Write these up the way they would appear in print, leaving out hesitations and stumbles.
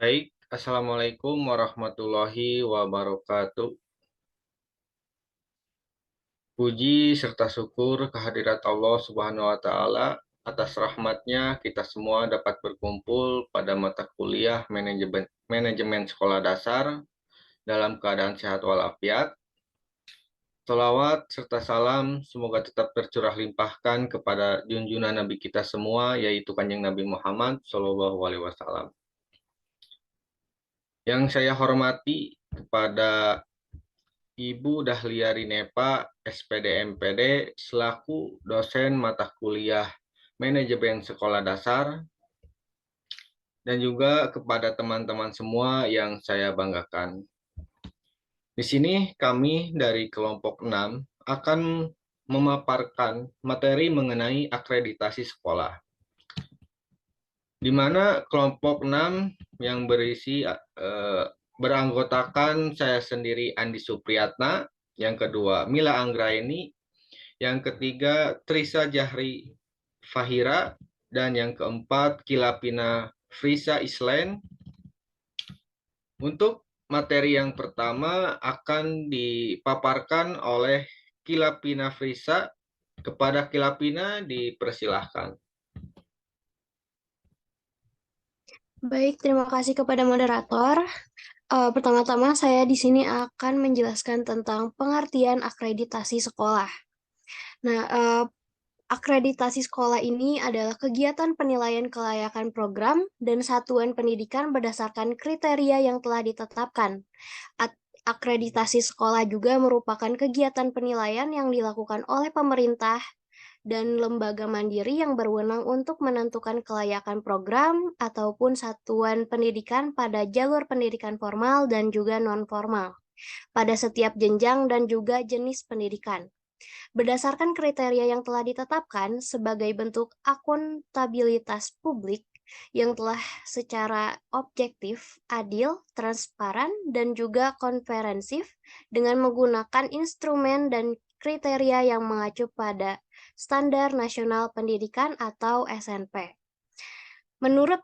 Baik, Assalamualaikum warahmatullahi wabarakatuh. Puji serta syukur kehadirat Allah Subhanahu wa Ta'ala atas rahmatnya kita semua dapat berkumpul pada mata kuliah manajemen sekolah dasar dalam keadaan sehat walafiat. Salawat serta salam semoga tetap tercurah limpahkan kepada junjungan Nabi kita semua, yaitu Kanjeng Nabi Muhammad SAW. Yang saya hormati kepada Ibu Dahlia Rinepa, SPD MPD, selaku dosen mata kuliah Manajemen Sekolah Dasar, dan juga kepada teman-teman semua yang saya banggakan. Di sini kami dari kelompok 6 akan memaparkan materi mengenai akreditasi sekolah, di mana kelompok 6 yang beranggotakan saya sendiri Andi Supriyatna, yang kedua Mila Anggraeni, yang ketiga Trisa Jahri Fahira, dan yang keempat Kilapina Frisa Islen. Untuk materi yang pertama akan dipaparkan oleh Kilapina Frisa. Kepada Kilapina dipersilahkan. Baik, terima kasih kepada moderator. Pertama-tama saya di sini akan menjelaskan tentang pengertian akreditasi sekolah. Nah, akreditasi sekolah ini adalah kegiatan penilaian kelayakan program dan satuan pendidikan berdasarkan kriteria yang telah ditetapkan. Akreditasi sekolah juga merupakan kegiatan penilaian yang dilakukan oleh pemerintah dan lembaga mandiri yang berwenang untuk menentukan kelayakan program ataupun satuan pendidikan pada jalur pendidikan formal dan juga non-formal, pada setiap jenjang dan juga jenis pendidikan. Berdasarkan kriteria yang telah ditetapkan sebagai bentuk akuntabilitas publik yang telah secara objektif, adil, transparan, dan juga konferensif dengan menggunakan instrumen dan kriteria yang mengacu pada Standar Nasional Pendidikan atau SNP. Menurut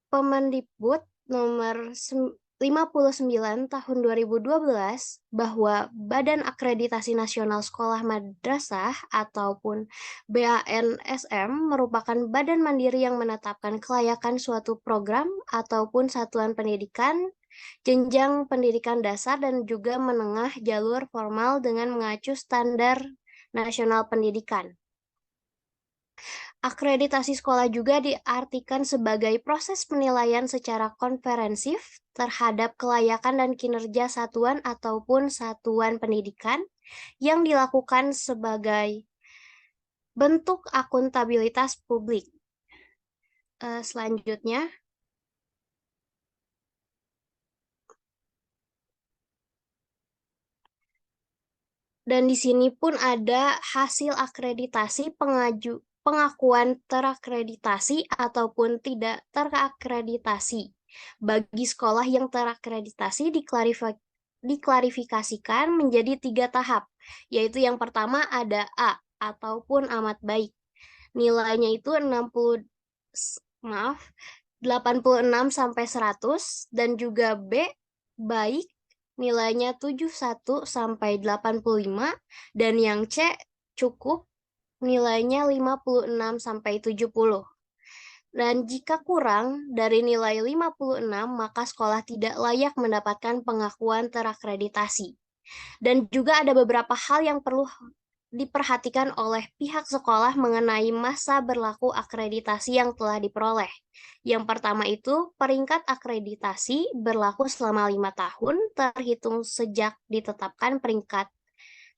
Permendikbud nomor 59 tahun 2012 bahwa Badan Akreditasi Nasional Sekolah Madrasah ataupun BANSM merupakan badan mandiri yang menetapkan kelayakan suatu program ataupun satuan pendidikan, jenjang pendidikan dasar dan juga menengah jalur formal dengan mengacu standar nasional pendidikan. Akreditasi sekolah juga diartikan sebagai proses penilaian secara konferensif terhadap kelayakan dan kinerja satuan ataupun satuan pendidikan yang dilakukan sebagai bentuk akuntabilitas publik. Selanjutnya, dan di sini pun ada hasil akreditasi pengakuan terakreditasi ataupun tidak terakreditasi. Bagi sekolah yang terakreditasi diklarifikasikan menjadi 3 tahap, yaitu yang pertama ada A ataupun amat baik. Nilainya itu 86 sampai 100, dan juga B baik nilainya 71 sampai 85, dan yang C cukup nilainya 56 sampai 70. Dan jika kurang dari nilai 56, maka sekolah tidak layak mendapatkan pengakuan terakreditasi. Dan juga ada beberapa hal yang perlu diperhatikan oleh pihak sekolah mengenai masa berlaku akreditasi yang telah diperoleh. Yang pertama itu, peringkat akreditasi berlaku selama 5 tahun terhitung sejak ditetapkan peringkat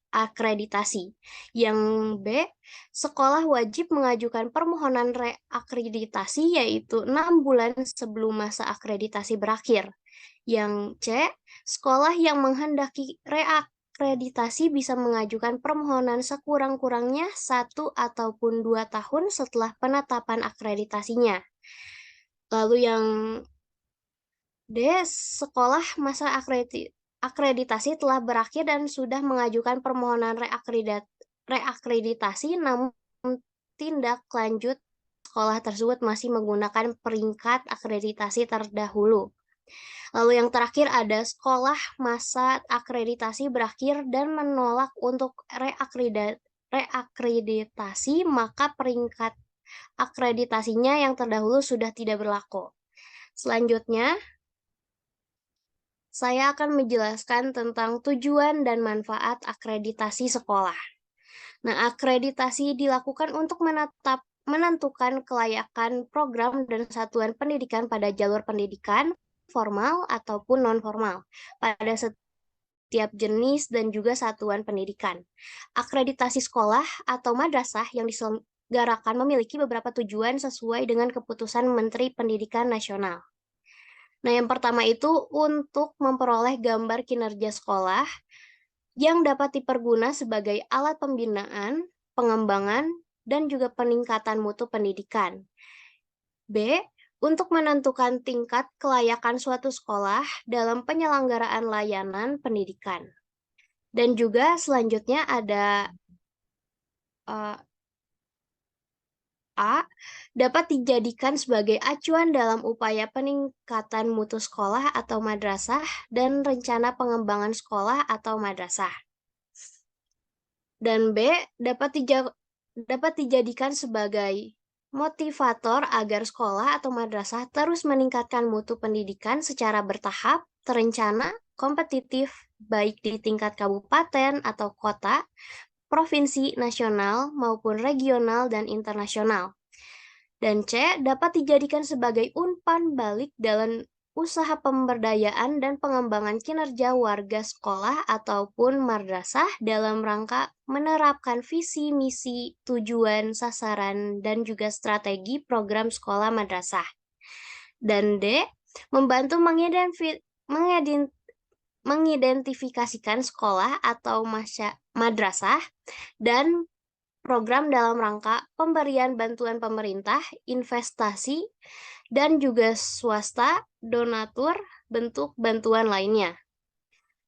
akreditasi. Yang B, sekolah wajib mengajukan permohonan reakreditasi yaitu 6 bulan sebelum masa akreditasi berakhir. Yang C, sekolah yang menghendaki reakreditasi bisa mengajukan permohonan sekurang-kurangnya 1 ataupun 2 tahun setelah penetapan akreditasinya. Lalu yang D, sekolah masa akreditasi telah berakhir dan sudah mengajukan permohonan reakreditasi, namun tindak lanjut sekolah tersebut masih menggunakan peringkat akreditasi terdahulu. Lalu yang terakhir ada sekolah masa akreditasi berakhir dan menolak untuk reakreditasi, maka peringkat akreditasinya yang terdahulu sudah tidak berlaku. Selanjutnya, saya akan menjelaskan tentang tujuan dan manfaat akreditasi sekolah. Nah, akreditasi dilakukan untuk menentukan kelayakan program dan satuan pendidikan pada jalur pendidikan formal ataupun non-formal pada setiap jenis dan juga satuan pendidikan. Akreditasi sekolah atau madrasah yang diselenggarakan memiliki beberapa tujuan sesuai dengan keputusan Menteri Pendidikan Nasional. Nah, yang pertama itu untuk memperoleh gambar kinerja sekolah yang dapat diperguna sebagai alat pembinaan, pengembangan, dan juga peningkatan mutu pendidikan. B. Untuk menentukan tingkat kelayakan suatu sekolah dalam penyelenggaraan layanan pendidikan. Dan juga selanjutnya ada A. Dapat dijadikan sebagai acuan dalam upaya peningkatan mutu sekolah atau madrasah dan rencana pengembangan sekolah atau madrasah. Dan B. Dapat dijadikan sebagai motivator agar sekolah atau madrasah terus meningkatkan mutu pendidikan secara bertahap, terencana, kompetitif, baik di tingkat kabupaten atau kota, provinsi, nasional, maupun regional dan internasional. Dan C. Dapat dijadikan sebagai umpan balik dalam usaha pemberdayaan dan pengembangan kinerja warga sekolah ataupun madrasah dalam rangka menerapkan visi, misi, tujuan, sasaran, dan juga strategi program sekolah madrasah. Dan D. Membantu mengidentifikasikan sekolah atau madrasah dan program dalam rangka pemberian bantuan pemerintah, investasi, dan juga swasta, donatur, bentuk bantuan lainnya.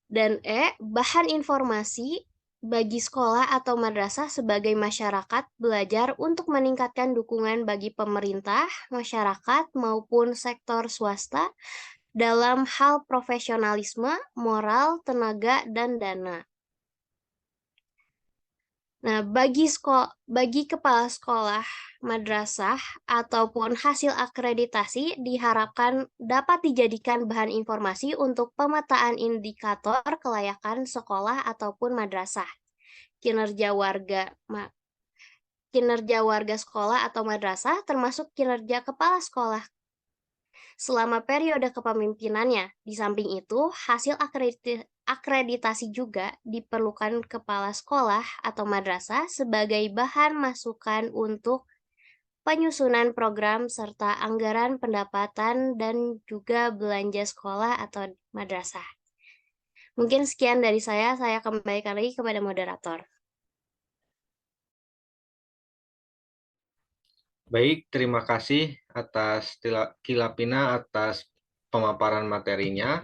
Dan E. Bahan informasi bagi sekolah atau madrasah sebagai masyarakat belajar untuk meningkatkan dukungan bagi pemerintah, masyarakat, maupun sektor swasta dalam hal profesionalisme, moral, tenaga, dan dana. Nah, bagi kepala sekolah madrasah ataupun hasil akreditasi diharapkan dapat dijadikan bahan informasi untuk pemetaan indikator kelayakan sekolah ataupun madrasah. Kinerja warga sekolah atau madrasah termasuk kinerja kepala sekolah selama periode kepemimpinannya. Di samping itu, hasil akreditasi juga diperlukan kepala sekolah atau madrasah sebagai bahan masukan untuk penyusunan program serta anggaran pendapatan dan juga belanja sekolah atau madrasah. Mungkin sekian dari saya kembalikan lagi kepada moderator. Baik, terima kasih atas Kilapina atas pemaparan materinya.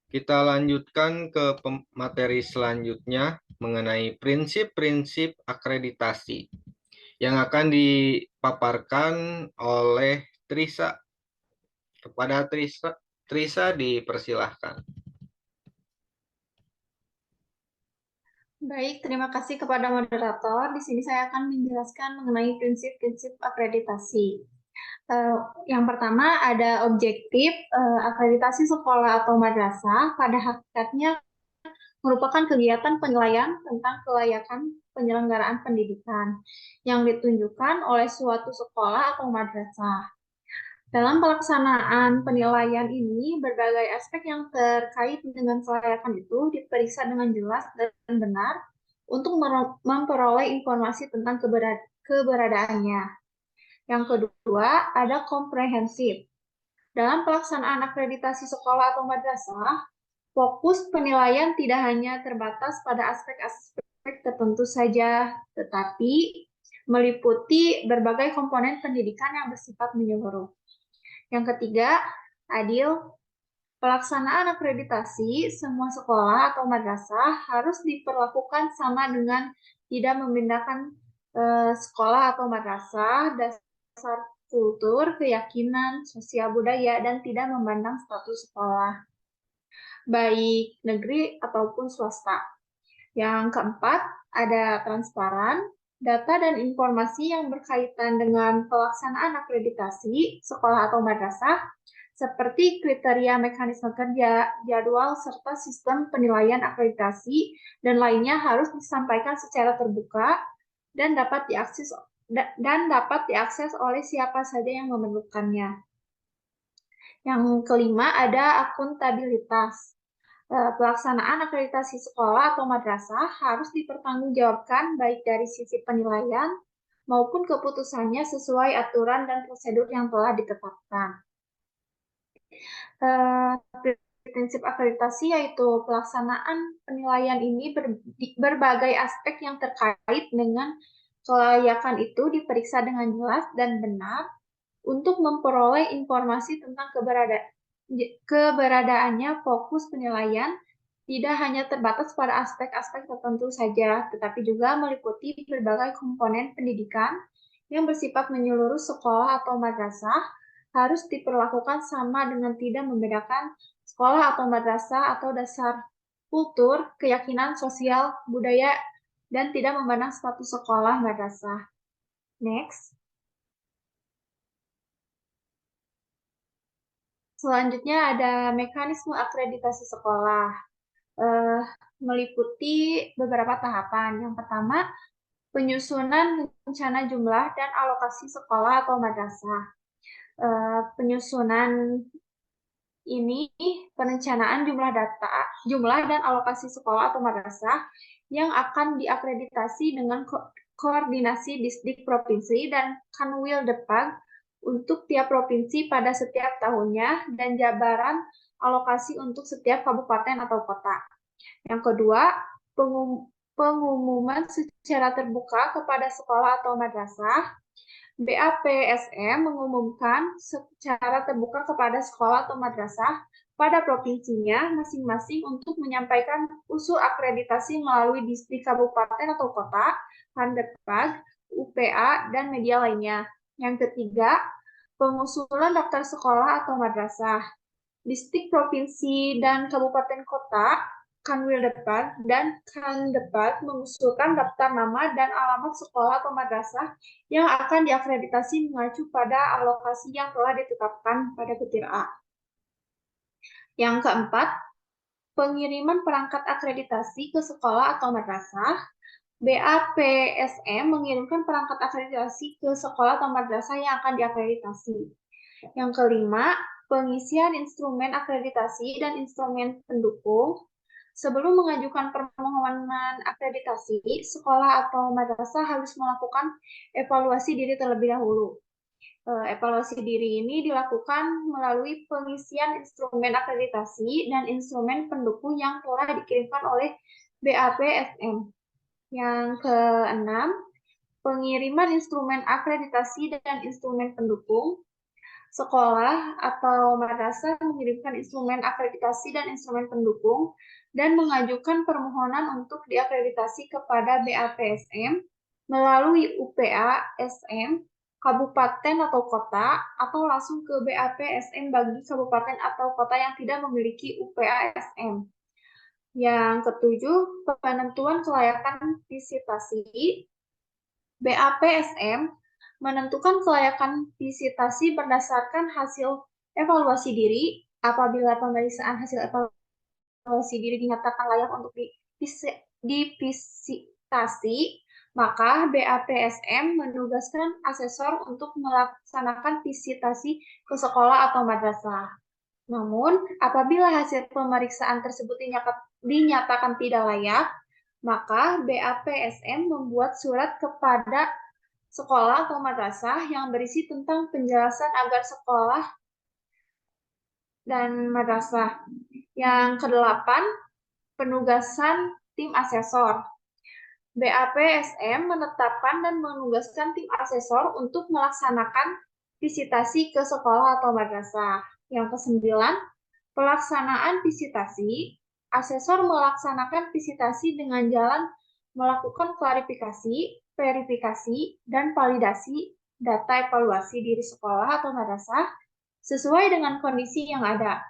Kita lanjutkan ke materi selanjutnya mengenai prinsip-prinsip akreditasi yang akan dipaparkan oleh Trisa. Kepada Trisa dipersilahkan. Baik, terima kasih kepada moderator. Di sini saya akan menjelaskan mengenai prinsip-prinsip akreditasi. Yang pertama ada objektif. Akreditasi sekolah atau madrasah pada hakikatnya merupakan kegiatan penilaian tentang kelayakan penyelenggaraan pendidikan yang ditunjukkan oleh suatu sekolah atau madrasah. Dalam pelaksanaan penilaian ini, berbagai aspek yang terkait dengan kelayakan itu diperiksa dengan jelas dan benar untuk memperoleh informasi tentang keberadaannya. Yang kedua, ada komprehensif. Dalam pelaksanaan akreditasi sekolah atau madrasah, fokus penilaian tidak hanya terbatas pada aspek-aspek tertentu saja, tetapi meliputi berbagai komponen pendidikan yang bersifat menyeluruh. Yang ketiga, adil. Pelaksanaan akreditasi semua sekolah atau madrasah harus diperlakukan sama dengan tidak memindahkan sekolah atau madrasah kultur, keyakinan, sosial budaya, dan tidak memandang status sekolah, baik negeri ataupun swasta. Yang keempat, ada transparan, data dan informasi yang berkaitan dengan pelaksanaan akreditasi sekolah atau madrasah, seperti kriteria mekanisme kerja, jadwal, serta sistem penilaian akreditasi, dan lainnya harus disampaikan secara terbuka dan dapat diakses oleh siapa saja yang memerlukannya. Yang kelima, ada akuntabilitas. Pelaksanaan akreditasi sekolah atau madrasah harus dipertanggungjawabkan baik dari sisi penilaian maupun keputusannya sesuai aturan dan prosedur yang telah ditetapkan. Prinsip akreditasi yaitu pelaksanaan penilaian ini berbagai aspek yang terkait dengan kelayakan itu diperiksa dengan jelas dan benar untuk memperoleh informasi tentang keberadaannya. Fokus penilaian tidak hanya terbatas pada aspek-aspek tertentu saja, tetapi juga meliputi berbagai komponen pendidikan yang bersifat menyeluruh. Sekolah atau madrasah harus diperlakukan sama dengan tidak membedakan sekolah atau madrasah atau dasar kultur, keyakinan, sosial, budaya, dan tidak memandang status sekolah madrasah. Next. Selanjutnya ada mekanisme akreditasi sekolah. Meliputi beberapa tahapan. Yang pertama, penyusunan rencana jumlah dan alokasi sekolah atau madrasah. Penyusunan ini perencanaan jumlah dan alokasi sekolah atau madrasah yang akan diakreditasi dengan koordinasi Disdik Provinsi dan Kanwil Depag untuk tiap provinsi pada setiap tahunnya dan jabaran alokasi untuk setiap kabupaten atau kota. Yang kedua, pengumuman secara terbuka kepada sekolah atau madrasah. BAPSM mengumumkan secara terbuka kepada sekolah atau madrasah pada provinsinya masing-masing untuk menyampaikan usul akreditasi melalui distrik kabupaten atau kota, Handepag, UPA, dan media lainnya. Yang ketiga, pengusulan daftar sekolah atau madrasah. Distrik, provinsi, dan kabupaten kota, Kanwil Depag dan Kandepag mengusulkan daftar nama dan alamat sekolah atau madrasah yang akan diakreditasi mengacu pada alokasi yang telah ditetapkan pada butir A. Yang keempat, pengiriman perangkat akreditasi ke sekolah atau madrasah. BAPSM mengirimkan perangkat akreditasi ke sekolah atau madrasah yang akan diakreditasi. Yang kelima, pengisian instrumen akreditasi dan instrumen pendukung. Sebelum mengajukan permohonan akreditasi, sekolah atau madrasah harus melakukan evaluasi diri terlebih dahulu. Evaluasi diri ini dilakukan melalui pengisian instrumen akreditasi dan instrumen pendukung yang telah dikirimkan oleh BAPSM. Yang keenam, pengiriman instrumen akreditasi dan instrumen pendukung. Sekolah atau madrasah mengirimkan instrumen akreditasi dan instrumen pendukung dan mengajukan permohonan untuk diakreditasi kepada BAPSM melalui UPA SM, kabupaten atau kota, atau langsung ke BAPSM bagi kabupaten atau kota yang tidak memiliki UPA SM. Yang ketujuh, penentuan kelayakan visitasi. BAPSM menentukan kelayakan visitasi berdasarkan hasil evaluasi diri. Apabila pemeriksaan hasil evaluasi diri dinyatakan layak untuk divisitasi, maka BAPSM menugaskan asesor untuk melaksanakan visitasi ke sekolah atau madrasah. Namun, apabila hasil pemeriksaan tersebut dinyatakan tidak layak, maka BAPSM membuat surat kepada sekolah atau madrasah yang berisi tentang penjelasan agar sekolah dan madrasah. Yang kedelapan, penugasan tim asesor. BAPSM menetapkan dan menugaskan tim asesor untuk melaksanakan visitasi ke sekolah atau madrasah. Yang kesembilan, pelaksanaan visitasi. Asesor melaksanakan visitasi dengan jalan melakukan klarifikasi, verifikasi, dan validasi data evaluasi diri sekolah atau madrasah sesuai dengan kondisi yang ada.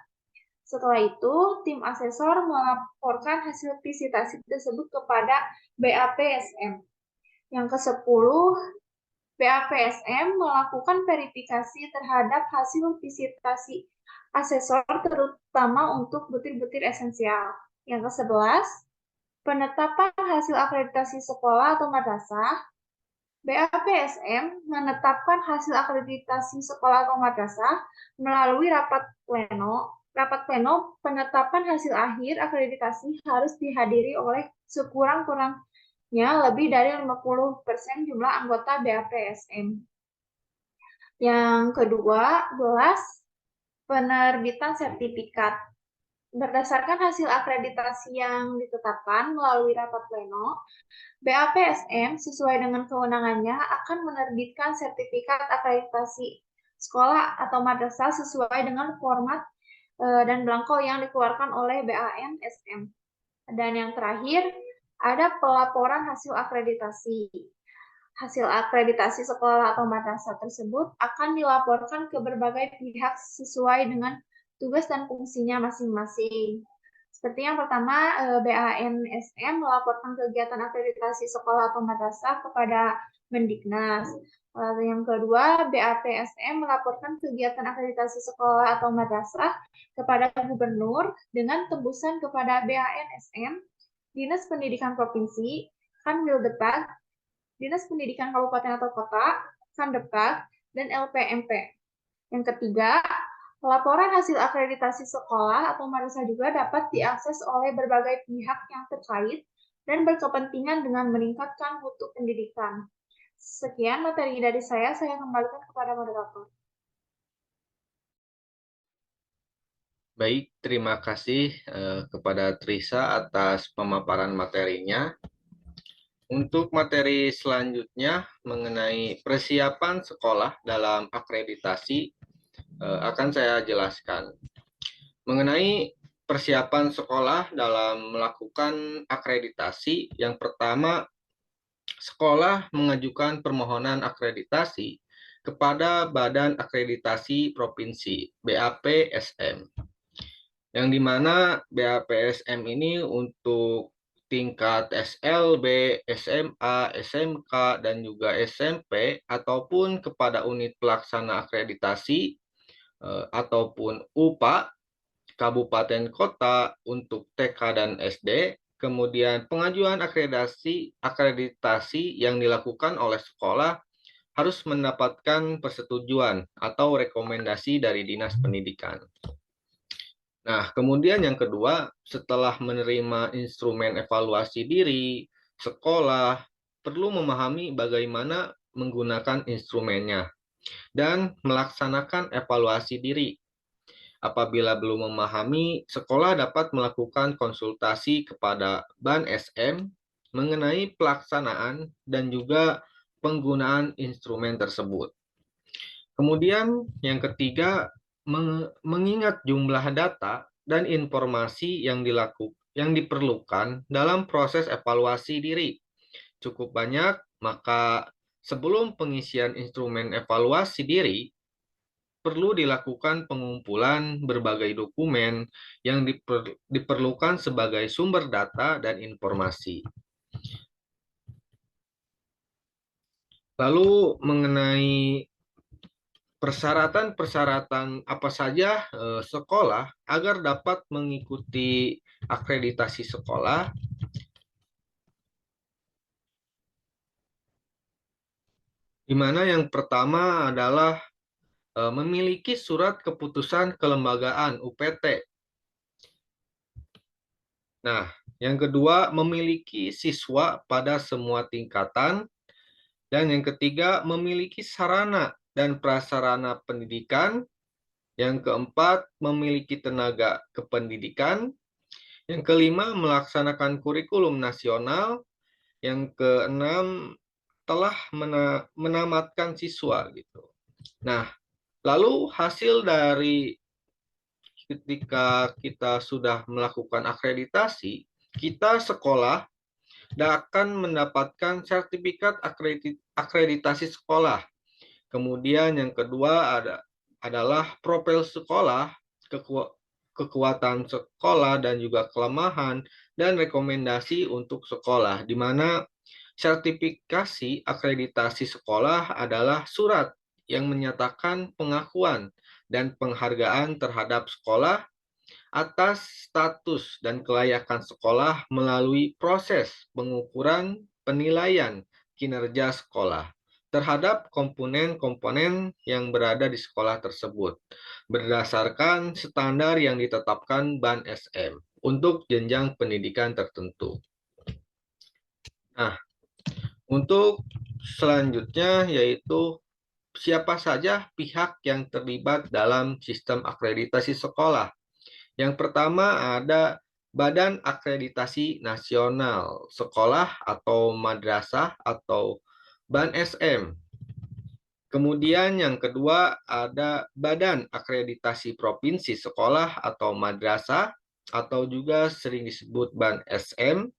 Setelah itu, tim asesor melaporkan hasil visitasi tersebut kepada BAPSM. Yang ke-10, BAPSM melakukan verifikasi terhadap hasil visitasi asesor terutama untuk butir-butir esensial. Yang ke-11, penetapan hasil akreditasi sekolah atau madrasah. BAPSM menetapkan hasil akreditasi sekolah atau madrasah melalui rapat pleno. Rapat pleno penetapan hasil akhir akreditasi harus dihadiri oleh sekurang-kurangnya lebih dari 50% jumlah anggota BAPSM. Yang ke-12, penerbitan sertifikat. Berdasarkan hasil akreditasi yang ditetapkan melalui rapat pleno, BAPSM sesuai dengan kewenangannya akan menerbitkan sertifikat akreditasi sekolah atau madrasah sesuai dengan format dan belangko yang dikeluarkan oleh BANSM. Dan yang terakhir, ada pelaporan hasil akreditasi. Hasil akreditasi sekolah atau madrasah tersebut akan dilaporkan ke berbagai pihak sesuai dengan tugas dan fungsinya masing-masing. Seperti yang pertama, BANSM melaporkan kegiatan akreditasi sekolah atau madrasah kepada Mendiknas. Yang kedua, BAPSM melaporkan kegiatan akreditasi sekolah atau madrasah kepada Gubernur dengan tembusan kepada BANSM, Dinas Pendidikan Provinsi, Kanwildepak, Dinas Pendidikan Kabupaten atau Kota, Kandepak, dan LPMP. Yang ketiga, laporan hasil akreditasi sekolah atau madrasah juga dapat diakses oleh berbagai pihak yang terkait dan berkepentingan dengan meningkatkan mutu pendidikan. Sekian materi dari saya kembalikan kepada moderator. Baik, terima kasih kepada Trisa atas pemaparan materinya. Untuk materi selanjutnya mengenai persiapan sekolah dalam akreditasi akan saya jelaskan. Mengenai persiapan sekolah dalam melakukan akreditasi, yang pertama, sekolah mengajukan permohonan akreditasi kepada Badan Akreditasi Provinsi (BAPSM), yang dimana BAPSM ini untuk tingkat SLB, SMA, SMK, dan juga SMP, ataupun kepada unit pelaksana akreditasi, ataupun UPA, kabupaten kota untuk TK dan SD, kemudian pengajuan akreditasi yang dilakukan oleh sekolah harus mendapatkan persetujuan atau rekomendasi dari Dinas Pendidikan. Nah, kemudian yang kedua, setelah menerima instrumen evaluasi diri, sekolah perlu memahami bagaimana menggunakan instrumennya dan melaksanakan evaluasi diri. Apabila belum memahami, sekolah dapat melakukan konsultasi kepada BAN-SM mengenai pelaksanaan dan juga penggunaan instrumen tersebut. Kemudian yang ketiga, mengingat jumlah data dan informasi yang diperlukan dalam proses evaluasi diri cukup banyak, maka sebelum pengisian instrumen evaluasi diri, perlu dilakukan pengumpulan berbagai dokumen yang diperlukan sebagai sumber data dan informasi. Lalu mengenai persyaratan apa saja sekolah agar dapat mengikuti akreditasi sekolah, di mana yang pertama adalah memiliki surat keputusan kelembagaan UPT. Nah, yang kedua memiliki siswa pada semua tingkatan, dan yang ketiga memiliki sarana dan prasarana pendidikan. Yang keempat, memiliki tenaga kependidikan. Yang kelima, melaksanakan kurikulum nasional. Yang keenam, telah menamatkan siswa gitu. Nah, lalu hasil dari ketika kita sudah melakukan akreditasi, kita sekolah akan mendapatkan sertifikat akreditasi sekolah. Kemudian yang kedua adalah profil sekolah, kekuatan sekolah dan juga kelemahan dan rekomendasi untuk sekolah, di mana sertifikasi akreditasi sekolah adalah surat yang menyatakan pengakuan dan penghargaan terhadap sekolah atas status dan kelayakan sekolah melalui proses pengukuran penilaian kinerja sekolah terhadap komponen-komponen yang berada di sekolah tersebut berdasarkan standar yang ditetapkan BAN SM untuk jenjang pendidikan tertentu. Nah, untuk selanjutnya yaitu siapa saja pihak yang terlibat dalam sistem akreditasi sekolah. Yang pertama ada Badan Akreditasi Nasional Sekolah atau Madrasah atau BAN SM. Kemudian yang kedua ada Badan Akreditasi Provinsi Sekolah atau Madrasah atau juga sering disebut BAN SM.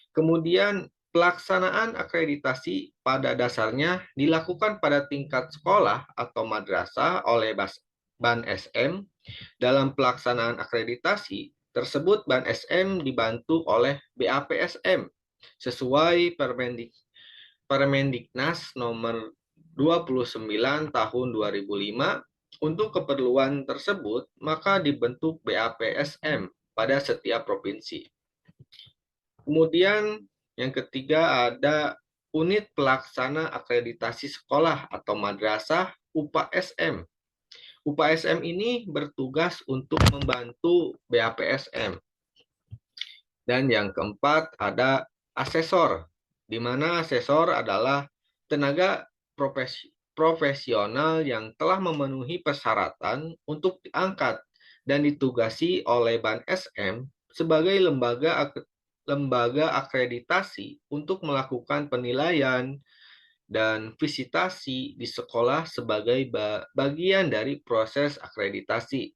Kemudian pelaksanaan akreditasi pada dasarnya dilakukan pada tingkat sekolah atau madrasah oleh BAN SM. Dalam pelaksanaan akreditasi tersebut, BAN SM dibantu oleh BAPSM sesuai Permendiknas nomor 29 tahun 2005. Untuk keperluan tersebut, maka dibentuk BAPSM pada setiap provinsi. Kemudian yang ketiga ada Unit Pelaksana Akreditasi Sekolah atau Madrasah UPASM. UPASM ini bertugas untuk membantu BAPSM. Dan yang keempat ada asesor, di mana asesor adalah tenaga profesional yang telah memenuhi persyaratan untuk diangkat dan ditugasi oleh BAN SM sebagai lembaga akreditasi untuk melakukan penilaian dan visitasi di sekolah sebagai bagian dari proses akreditasi.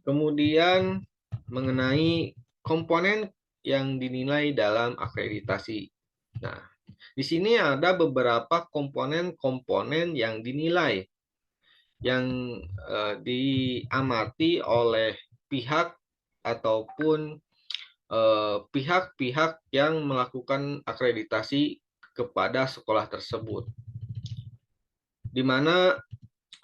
Kemudian mengenai komponen yang dinilai dalam akreditasi. Nah, di sini ada beberapa komponen-komponen yang dinilai, yang diamati oleh pihak ataupun pihak-pihak yang melakukan akreditasi kepada sekolah tersebut, di mana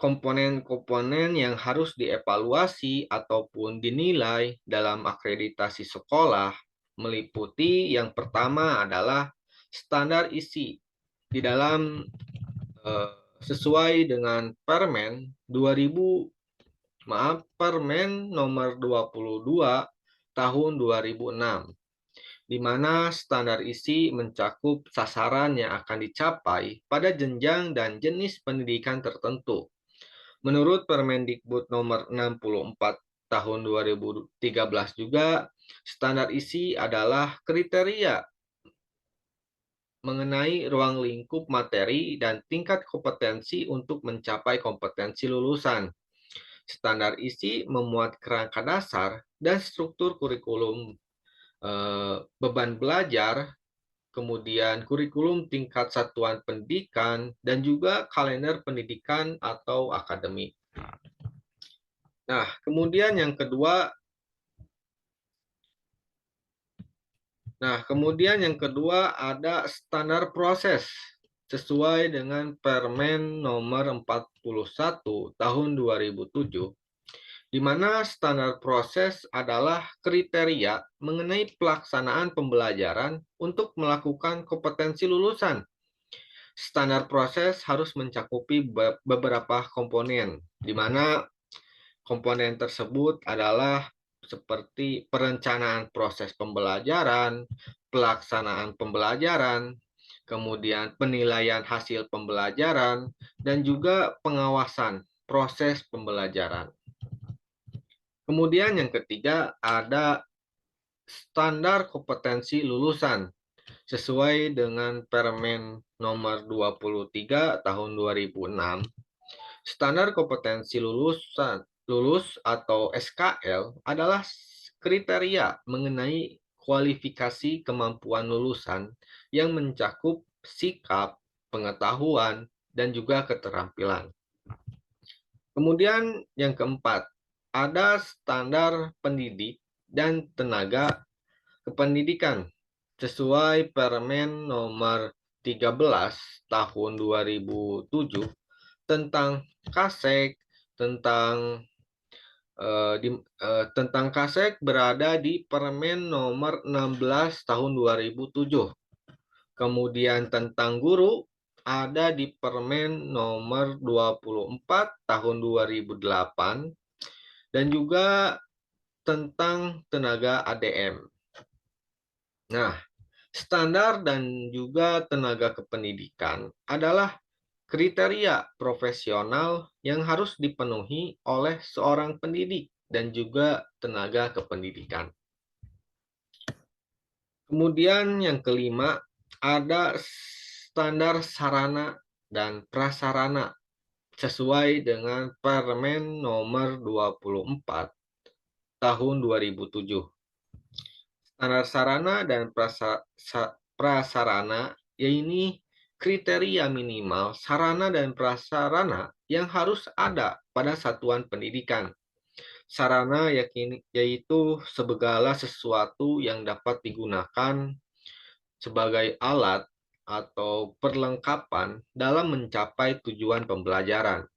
komponen-komponen yang harus dievaluasi ataupun dinilai dalam akreditasi sekolah meliputi yang pertama adalah standar isi di dalam sesuai dengan Permen nomor 22 tahun 2006, di mana standar isi mencakup sasaran yang akan dicapai pada jenjang dan jenis pendidikan tertentu. Menurut Permendikbud nomor 64 tahun 2013 juga, standar isi adalah kriteria mengenai ruang lingkup materi dan tingkat kompetensi untuk mencapai kompetensi lulusan. Standar isi memuat kerangka dasar dan struktur kurikulum beban belajar, kemudian kurikulum tingkat satuan pendidikan, dan juga kalender pendidikan atau akademik. Nah, kemudian yang kedua ada standar proses sesuai dengan Permen nomor 41 tahun 2007, di mana standar proses adalah kriteria mengenai pelaksanaan pembelajaran untuk melakukan kompetensi lulusan. Standar proses harus mencakupi beberapa komponen, di mana komponen tersebut adalah seperti perencanaan proses pembelajaran, pelaksanaan pembelajaran, kemudian penilaian hasil pembelajaran, dan juga pengawasan proses pembelajaran. Kemudian yang ketiga ada standar kompetensi lulusan sesuai dengan Permen nomor 23 tahun 2006. Standar kompetensi lulus atau SKL adalah kriteria mengenai kualifikasi kemampuan lulusan yang mencakup sikap, pengetahuan, dan juga keterampilan. Kemudian yang keempat, ada standar pendidik dan tenaga kependidikan sesuai Permen nomor 13 tahun 2007 tentang KASEK, tentang KASEK berada di Permen nomor 16 tahun 2007. Kemudian tentang guru ada di Permen nomor 24 tahun 2008 dan juga tentang tenaga ADM. Nah, standar dan juga tenaga kependidikan adalah kriteria profesional yang harus dipenuhi oleh seorang pendidik dan juga tenaga kependidikan. Kemudian yang kelima, ada standar sarana dan prasarana sesuai dengan Permen nomor 24 tahun 2007. Standar sarana dan prasarana yaitu kriteria minimal sarana dan prasarana yang harus ada pada satuan pendidikan. Sarana yaitu segala sesuatu yang dapat digunakan sebagai alat atau perlengkapan dalam mencapai tujuan pembelajaran.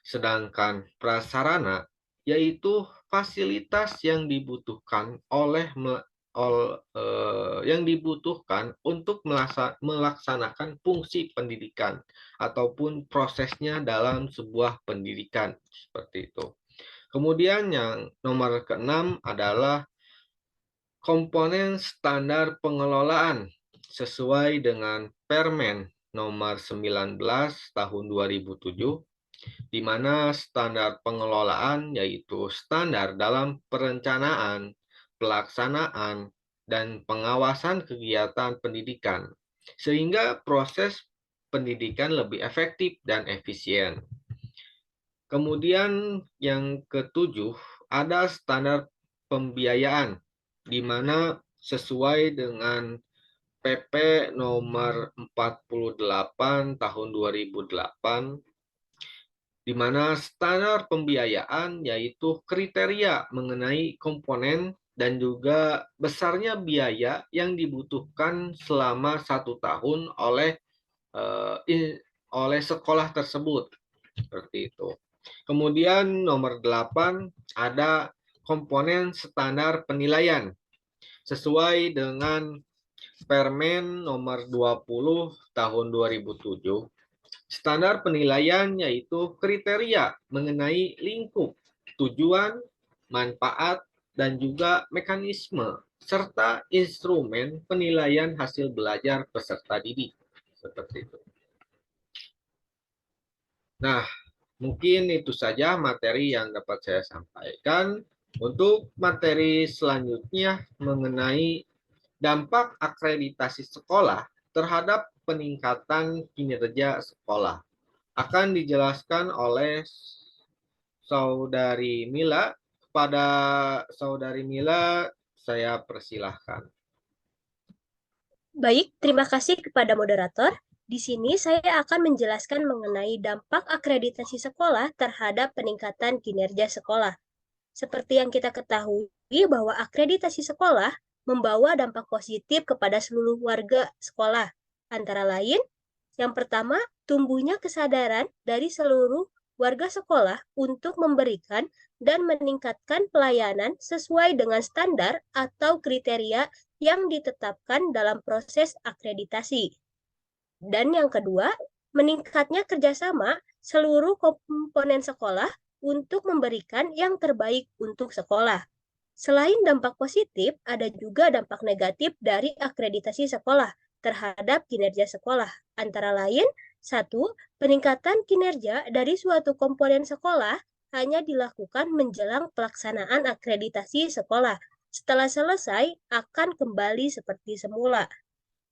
Sedangkan prasarana yaitu fasilitas yang dibutuhkan untuk melaksanakan fungsi pendidikan ataupun prosesnya dalam sebuah pendidikan seperti itu. Kemudian yang nomor keenam adalah komponen standar pengelolaan sesuai dengan Permen nomor 19 tahun 2007, di mana standar pengelolaan yaitu standar dalam perencanaan, pelaksanaan, dan pengawasan kegiatan pendidikan, sehingga proses pendidikan lebih efektif dan efisien. Kemudian yang ketujuh, ada standar pembiayaan, di mana sesuai dengan PP nomor 48 tahun 2008, di mana standar pembiayaan yaitu kriteria mengenai komponen dan juga besarnya biaya yang dibutuhkan selama 1 tahun oleh sekolah tersebut. Seperti itu. Kemudian nomor 8 ada komponen standar penilaian sesuai dengan Permen nomor 20 tahun 2007. Standar penilaian yaitu kriteria mengenai lingkup, tujuan, manfaat, dan juga mekanisme serta instrumen penilaian hasil belajar peserta didik. Seperti itu. Nah, mungkin itu saja materi yang dapat saya sampaikan. Untuk materi selanjutnya mengenai dampak akreditasi sekolah terhadap peningkatan kinerja sekolah akan dijelaskan oleh Saudari Mila. Kepada Saudari Mila, saya persilahkan. Baik, terima kasih kepada moderator. Di sini saya akan menjelaskan mengenai dampak akreditasi sekolah terhadap peningkatan kinerja sekolah. Seperti yang kita ketahui bahwa akreditasi sekolah membawa dampak positif kepada seluruh warga sekolah. Antara lain, yang pertama, tumbuhnya kesadaran dari seluruh warga sekolah untuk memberikan dan meningkatkan pelayanan sesuai dengan standar atau kriteria yang ditetapkan dalam proses akreditasi. Dan yang kedua, meningkatnya kerjasama seluruh komponen sekolah untuk memberikan yang terbaik untuk sekolah. Selain dampak positif, ada juga dampak negatif dari akreditasi sekolah terhadap kinerja sekolah. Antara lain, satu, peningkatan kinerja dari suatu komponen sekolah hanya dilakukan menjelang pelaksanaan akreditasi sekolah. Setelah selesai, akan kembali seperti semula.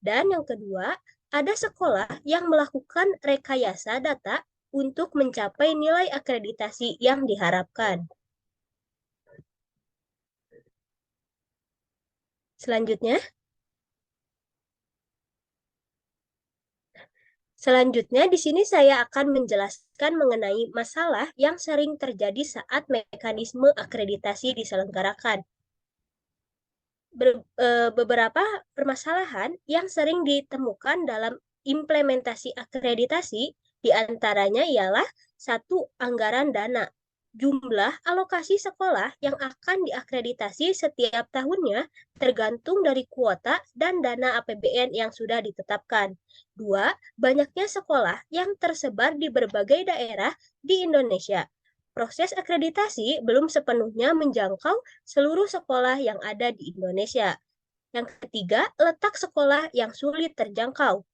Dan yang kedua, ada sekolah yang melakukan rekayasa data untuk mencapai nilai akreditasi yang diharapkan. Selanjutnya, Selanjutnya, di sini saya akan menjelaskan mengenai masalah yang sering terjadi saat mekanisme akreditasi diselenggarakan. Beberapa permasalahan yang sering ditemukan dalam implementasi akreditasi diantaranya ialah satu, anggaran dana. Jumlah alokasi sekolah yang akan diakreditasi setiap tahunnya tergantung dari kuota dan dana APBN yang sudah ditetapkan. Dua, banyaknya sekolah yang tersebar di berbagai daerah di Indonesia. Proses akreditasi belum sepenuhnya menjangkau seluruh sekolah yang ada di Indonesia. Yang ketiga, letak sekolah yang sulit terjangkau.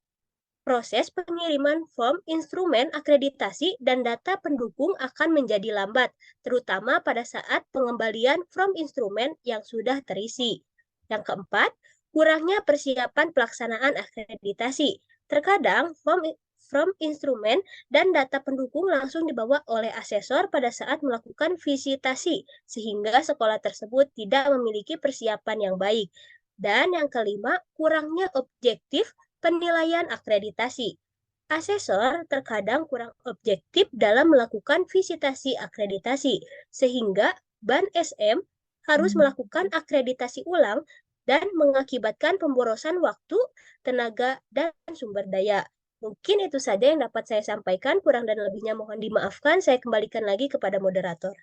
Proses pengiriman form instrumen akreditasi dan data pendukung akan menjadi lambat, terutama pada saat pengembalian form instrumen yang sudah terisi. Yang keempat, kurangnya persiapan pelaksanaan akreditasi. Terkadang form instrumen dan data pendukung langsung dibawa oleh asesor pada saat melakukan visitasi, sehingga sekolah tersebut tidak memiliki persiapan yang baik. Dan yang kelima, kurangnya objektif penilaian akreditasi. Asesor terkadang kurang objektif dalam melakukan visitasi akreditasi, sehingga BAN SM harus melakukan akreditasi ulang dan mengakibatkan pemborosan waktu, tenaga, dan sumber daya. Mungkin itu saja yang dapat saya sampaikan, kurang dan lebihnya mohon dimaafkan. Saya kembalikan lagi kepada moderator.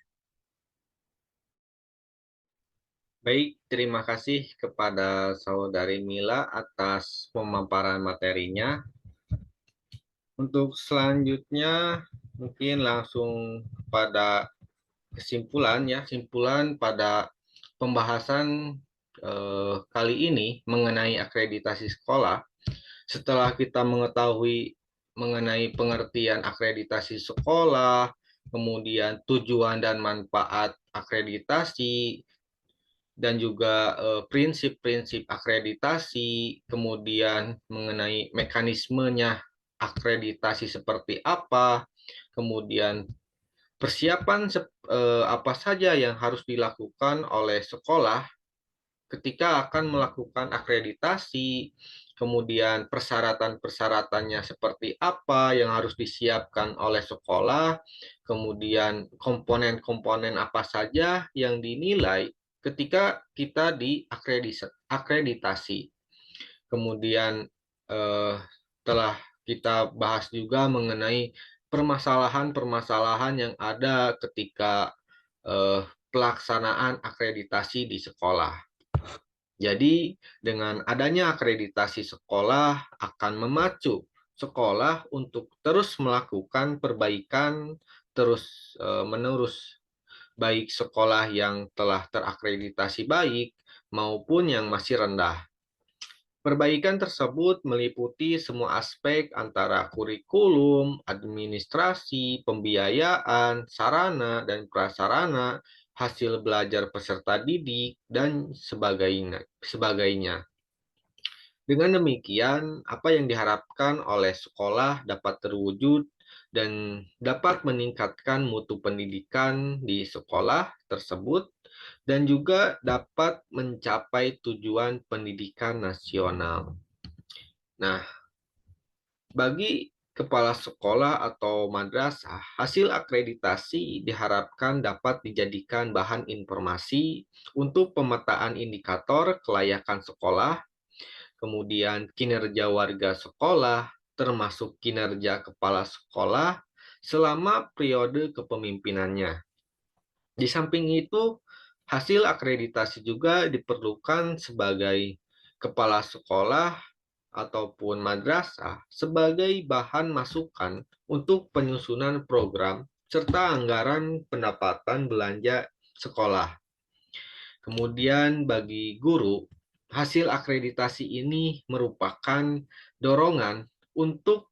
Baik, terima kasih kepada Saudari Mila atas pemaparan materinya. Untuk selanjutnya, mungkin langsung pada kesimpulan ya, simpulan pada pembahasan kali ini mengenai akreditasi sekolah. Setelah kita mengetahui mengenai pengertian akreditasi sekolah, kemudian tujuan dan manfaat akreditasi, dan juga prinsip-prinsip akreditasi, kemudian mengenai mekanismenya akreditasi seperti apa, kemudian persiapan apa saja yang harus dilakukan oleh sekolah ketika akan melakukan akreditasi, kemudian persyaratan-persyaratannya seperti apa yang harus disiapkan oleh sekolah, kemudian komponen-komponen apa saja yang dinilai ketika kita diakreditasi. Kemudian telah kita bahas juga mengenai permasalahan-permasalahan yang ada ketika pelaksanaan akreditasi di sekolah. Jadi, dengan adanya akreditasi sekolah akan memacu sekolah untuk terus melakukan perbaikan terus-menerus, baik sekolah yang telah terakreditasi baik maupun yang masih rendah. Perbaikan tersebut meliputi semua aspek antara kurikulum, administrasi, pembiayaan, sarana dan prasarana, hasil belajar peserta didik, dan sebagainya. Dengan demikian, apa yang diharapkan oleh sekolah dapat terwujud dan dapat meningkatkan mutu pendidikan di sekolah tersebut dan juga dapat mencapai tujuan pendidikan nasional. Nah, bagi kepala sekolah atau madrasah, hasil akreditasi diharapkan dapat dijadikan bahan informasi untuk pemetaan indikator kelayakan sekolah, kemudian kinerja warga sekolah, termasuk kinerja kepala sekolah selama periode kepemimpinannya. Di samping itu, hasil akreditasi juga diperlukan sebagai kepala sekolah ataupun madrasah sebagai bahan masukan untuk penyusunan program serta anggaran pendapatan belanja sekolah. Kemudian bagi guru, hasil akreditasi ini merupakan dorongan untuk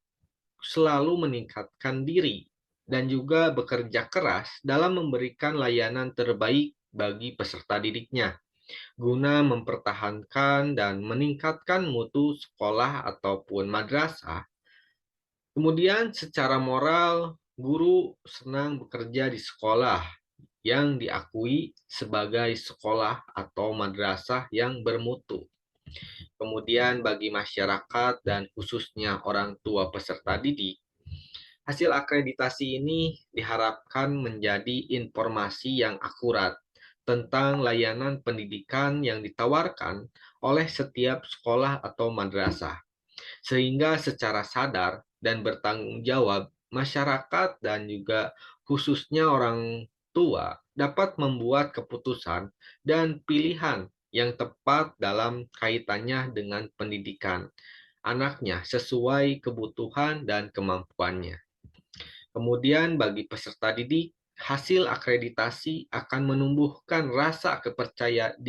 selalu meningkatkan diri dan juga bekerja keras dalam memberikan layanan terbaik bagi peserta didiknya, guna mempertahankan dan meningkatkan mutu sekolah ataupun madrasah. Kemudian secara moral, guru senang bekerja di sekolah yang diakui sebagai sekolah atau madrasah yang bermutu. Kemudian bagi masyarakat dan khususnya orang tua peserta didik, hasil akreditasi ini diharapkan menjadi informasi yang akurat tentang layanan pendidikan yang ditawarkan oleh setiap sekolah atau madrasah, sehingga secara sadar dan bertanggung jawab masyarakat dan juga khususnya orang tua dapat membuat keputusan dan pilihan yang tepat dalam kaitannya dengan pendidikan anaknya sesuai kebutuhan dan kemampuannya. Kemudian bagi peserta didik, hasil akreditasi akan menumbuhkan rasa kepercayaan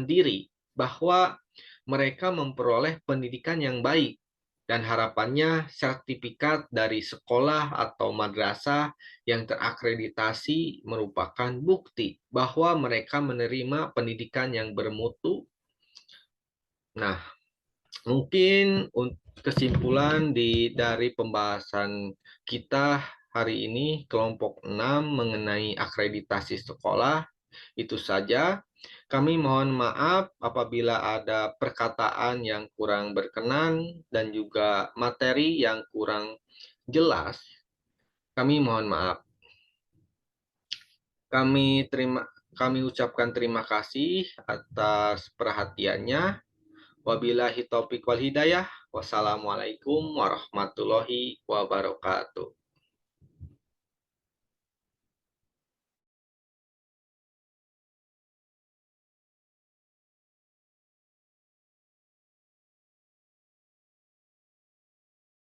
diri bahwa mereka memperoleh pendidikan yang baik dan harapannya sertifikat dari sekolah atau madrasah yang terakreditasi merupakan bukti bahwa mereka menerima pendidikan yang bermutu. Nah, mungkin kesimpulan dari pembahasan kita hari ini kelompok 6 mengenai akreditasi sekolah itu saja. Kami mohon maaf apabila ada perkataan yang kurang berkenan dan juga materi yang kurang jelas. Kami mohon maaf. Kami ucapkan terima kasih atas perhatiannya. Wabillahi taufiq wal hidayah. Wassalamualaikum warahmatullahi wabarakatuh.